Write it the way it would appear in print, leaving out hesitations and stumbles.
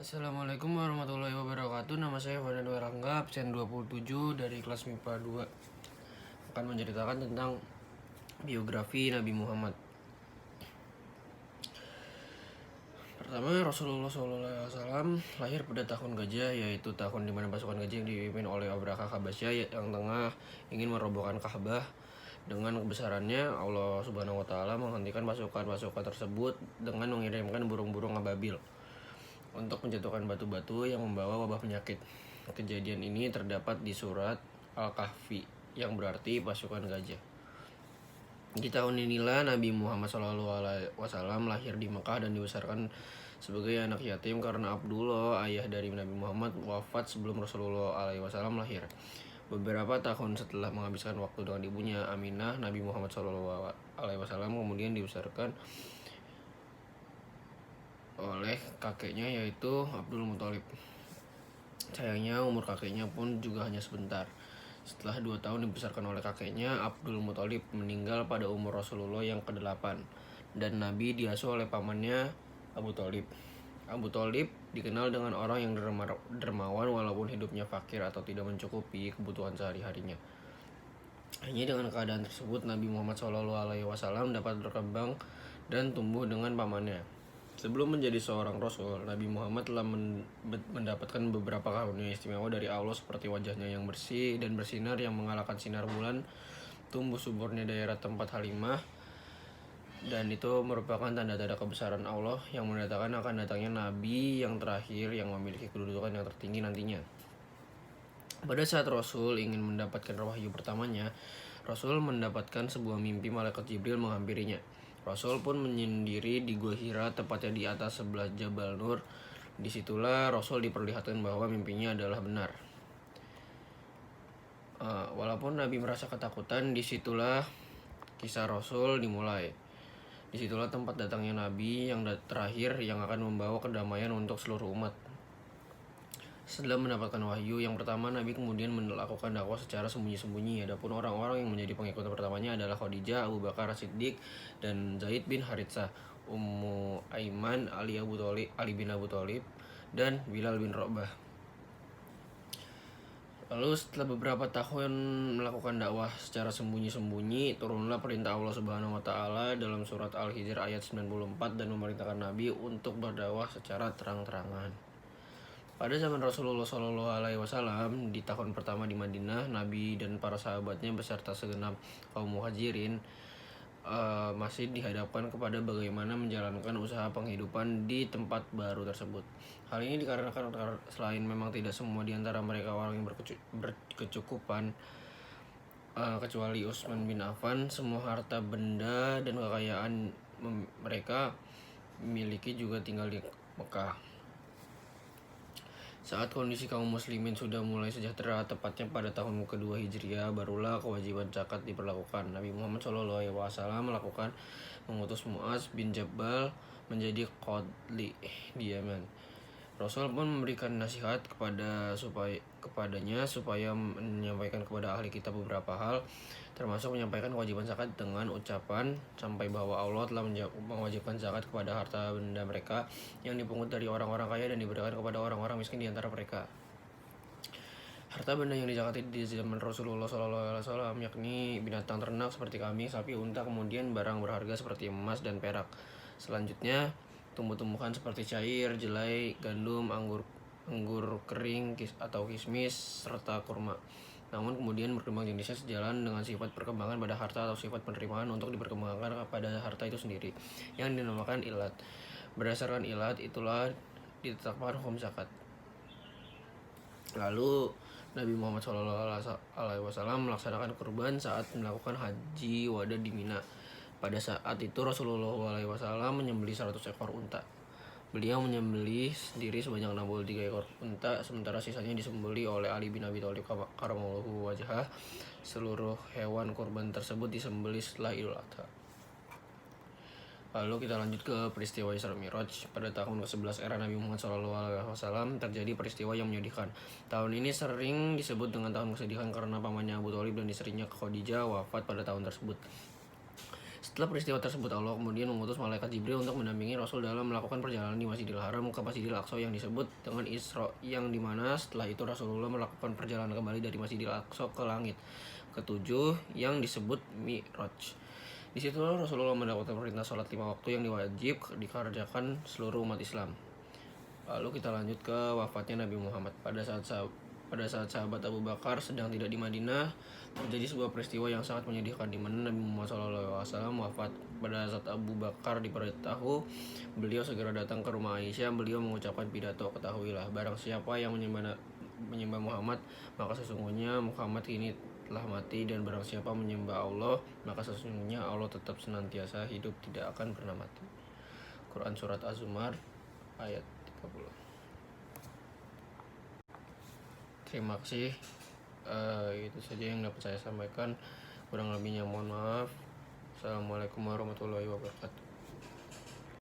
Assalamualaikum warahmatullahi wabarakatuh. Nama saya Fadil Rangga, absen 27 dari kelas MIPA 2. Akan menceritakan tentang biografi Nabi Muhammad. Pertama, Rasulullah SAW lahir pada tahun gajah, yaitu tahun di mana pasukan gajah yang dipimpin oleh Abraha Habasyah yang tengah ingin merobohkan Ka'bah. Dengan kebesarannya, Allah Subhanahu wa Ta'ala menghentikan pasukan-pasukan tersebut dengan mengirimkan burung-burung ababil untuk menjatuhkan batu-batu yang membawa wabah penyakit. Kejadian ini terdapat di surat Al-Kahfi yang berarti pasukan gajah. Di tahun inilah Nabi Muhammad SAW lahir di Mekah dan dibesarkan sebagai anak yatim karena Abdullah, ayah dari Nabi Muhammad, wafat sebelum Rasulullah SAW lahir. Beberapa tahun setelah menghabiskan waktu dengan ibunya Aminah, Nabi Muhammad SAW kemudian dibesarkan oleh kakeknya yaitu Abdul Muthalib. Sayangnya umur kakeknya pun juga hanya sebentar. Setelah 2 tahun dibesarkan oleh kakeknya, Abdul Muthalib meninggal pada umur Rasulullah yang ke-8 dan Nabi diasuh oleh pamannya Abu Thalib. Abu Thalib dikenal dengan orang yang dermawan walaupun hidupnya fakir atau tidak mencukupi kebutuhan sehari-harinya. Hanya dengan keadaan tersebut Nabi Muhammad SAW dapat berkembang dan tumbuh dengan pamannya. Sebelum menjadi seorang rasul, Nabi Muhammad telah mendapatkan beberapa karunia istimewa dari Allah seperti wajahnya yang bersih dan bersinar yang mengalahkan sinar bulan, tumbuh suburnya daerah tempat Halimah, dan itu merupakan tanda-tanda kebesaran Allah yang mendatangkan akan datangnya Nabi yang terakhir yang memiliki kedudukan yang tertinggi nantinya. Pada saat Rasul ingin mendapatkan wahyu pertamanya, Rasul mendapatkan sebuah mimpi malaikat Jibril menghampirinya. Rasul pun menyendiri di Gua Hira, tepatnya di atas sebelah Jabal Nur. Disitulah Rasul diperlihatkan bahwa mimpinya adalah benar. Walaupun Nabi merasa ketakutan, disitulah kisah Rasul dimulai. Disitulah tempat datangnya Nabi yang terakhir yang akan membawa kedamaian untuk seluruh umat. Setelah mendapatkan wahyu yang pertama, Nabi kemudian melakukan dakwah secara sembunyi-sembunyi. Adapun orang-orang yang menjadi pengikut pertamanya adalah Khadijah, Abu Bakar As-Siddiq, dan Zaid bin Haritsah, Ummu Aiman, Ali bin Abu Thalib, dan Bilal bin Rabah. Lalu setelah beberapa tahun melakukan dakwah secara sembunyi-sembunyi, turunlah perintah Allah Subhanahu wa Ta'ala dalam surat Al-Hijr ayat 94 dan memerintahkan Nabi untuk berdakwah secara terang-terangan. Pada zaman Rasulullah SAW di tahun pertama di Madinah, Nabi dan para sahabatnya beserta segenap kaum muhajirin masih dihadapkan kepada bagaimana menjalankan usaha penghidupan di tempat baru tersebut. Hal ini dikarenakan selain memang tidak semua di antara mereka orang yang berkecukupan, kecuali Utsman bin Affan, semua harta benda dan kekayaan mereka miliki juga tinggal di Mekah. Saat kondisi kaum muslimin sudah mulai sejahtera, tepatnya pada tahun kedua Hijriah, barulah kewajiban zakat diperlakukan. Nabi Muhammad SAW mengutus Mu'az bin Jabal menjadi qadli di Yaman. Rasul pun memberikan nasihat kepadanya supaya menyampaikan kepada ahli kitab beberapa hal, termasuk menyampaikan kewajiban zakat dengan ucapan sampai bahwa Allah telah mewajibkan zakat kepada harta benda mereka yang dipungut dari orang-orang kaya dan diberikan kepada orang-orang miskin di antara mereka. Harta benda yang dizakati di zaman Rasulullah SAW yakni binatang ternak seperti kambing, sapi, unta, kemudian barang berharga seperti emas dan perak. Selanjutnya tumbuh-tumbuhan seperti cair, jelai, gandum, anggur kering atau kismis, serta kurma. Namun kemudian berkembang jenisnya sejalan dengan sifat perkembangan pada harta atau sifat penerimaan untuk diperkembangkan pada harta itu sendiri, yang dinamakan ilat. Berdasarkan ilat itulah ditetapkan hukum zakat. Lalu Nabi Muhammad SAW melaksanakan kurban saat melakukan haji wada di Mina. Pada saat itu Rasulullah SAW menyembelih 100 ekor unta. Beliau menyembelih sendiri sebanyak 63 ekor unta, sementara sisanya disembelih oleh Ali bin Abi Thalib karamallahu wajhah. Seluruh hewan kurban tersebut disembelih setelah Idul Adha. Lalu kita lanjut ke peristiwa Isra Mi'raj. Pada tahun ke-11 era Nabi Muhammad SAW terjadi peristiwa yang menyedihkan. Tahun ini sering disebut dengan tahun kesedihan karena pamannya Abu Thalib dan istrinya Khadijah wafat pada tahun tersebut. Setelah peristiwa tersebut, Allah kemudian mengutus malaikat Jibril untuk mendampingi Rasul dalam melakukan perjalanan di Masjidil Haram ke Masjidil Aqsa yang disebut dengan Isra, yang dimana setelah itu Rasulullah melakukan perjalanan kembali dari Masjidil Aqsa ke langit ketujuh yang disebut Mi'raj. Di situ Rasulullah mendapatkan perintah sholat 5 waktu yang diwajib dikerjakan seluruh umat Islam. Lalu kita lanjut ke wafatnya Nabi Muhammad. Pada saat sahabat Abu Bakar sedang tidak di Madinah, terjadi sebuah peristiwa yang sangat menyedihkan di mana Nabi Muhammad SAW wafat. Pada saat Abu Bakar diberitahu, beliau segera datang ke rumah Aisyah. Beliau mengucapkan pidato, "Ketahuilah, barang siapa yang menyembah Muhammad, maka sesungguhnya Muhammad ini telah mati, dan barang siapa menyembah Allah, maka sesungguhnya Allah tetap senantiasa hidup, tidak akan pernah mati." Quran Surat Az-Zumar ayat 30. Terima kasih. Itu saja yang dapat saya sampaikan. Kurang lebihnya mohon maaf. Assalamualaikum warahmatullahi wabarakatuh.